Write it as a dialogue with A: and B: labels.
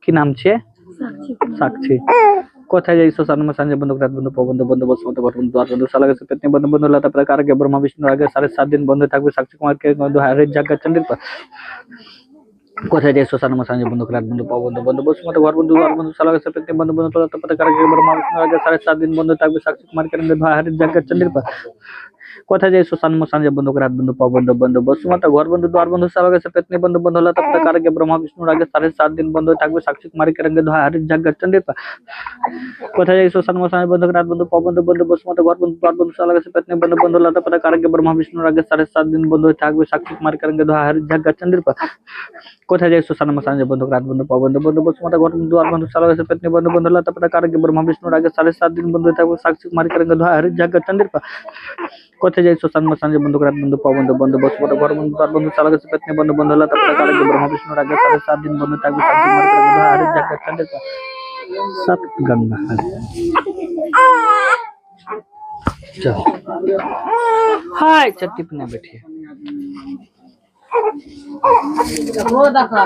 A: কি নাম ছে? সাক্ষী। কোথায় যাই শ্মশান সাঞ্জে বন্ধু রাত বন্ধু পবন্ধ বন্ধু বসমত ঘর বন্ধু দ্বার বন্ধু সালা গেছে পেতনি বন্ধু বন্ধু লতা প্রকার के ब्रह्मा विष्णु आगे 7.5 दिन बंद থাকবে সাক্ষী কুমার के বন্ধু হরে জায়গা চন্ডির পা কোথায় যাই শ্মশান সাঞ্জে বন্ধু রাত বন্ধু পবন্ধ বন্ধু বসমত ঘর বন্ধু দ্বার বন্ধু সালা গেছে পেতনি বন্ধু বন্ধু লতা প্রকার के ब्रह्मा विष्णु आगे 7.5 दिन बंद থাকবে সাক্ষী কুমার के হরে জায়গা চন্ডির পা কোথায় যাই শ্মশান সাঞ্জে বন্ধু রাত বন্ধু পবন্ধ বন্ধু বসমত ঘর বন্ধু দ্বার বন্ধু সালা গেছে পেতনি বন্ধু বন্ধু লতা প্রকার के ब्रह्मा विष्णु आगे 7.5 दिन बंद থাকবে সাক্ষী কুমার के হরে জায়গা চন্ডির পা কোথায় যাই শ্মশান মশান বন্ধু রাত বন্ধু পবন্ধ বন্ধু বসমত ঘর বন্ধু দ্বার বন্ধু সালা গেছে পেতনি বন্ধু বন্ধু লতা প্রকার के ब्रह्मा विष्णु आगे 7.5 दिन बंद থাকবে সাক্ষী কুমার के হরে জায়গা চন্ডির পা কোথায় যাই শ্মশান মশান বন্ধু রাত বন্ধু পবন্ধ বন্ধু বসমত ঘর বন্ধু দ্বার বন্ধু সালা গেছে পেতনি বন্ধু বন্ধু লতা প্রকার के ब्रह्मा विष्णु आगे 7.5 दिन बंद থাকবে সাক্ষী কুমার के হরে জায়গা চন্ডির পা কোথায় যাই শ্মশান মশান বন্ধু রাত বন্ধু পবন্ধ বন্ধু বসমত ঘর বন্ধু দ্বার বন্ধু সালা গেছে পেতনি বন্ধু বন্ধু লতা প্রকার के ब्रह्मा विष्णु आगे 7.5 दिन बंद থাকবে সাক্ষী কুমার के हरे জায়গা চন্ডির পা सत गंगा चल हाय चट्टी पे बैठिए वो देखा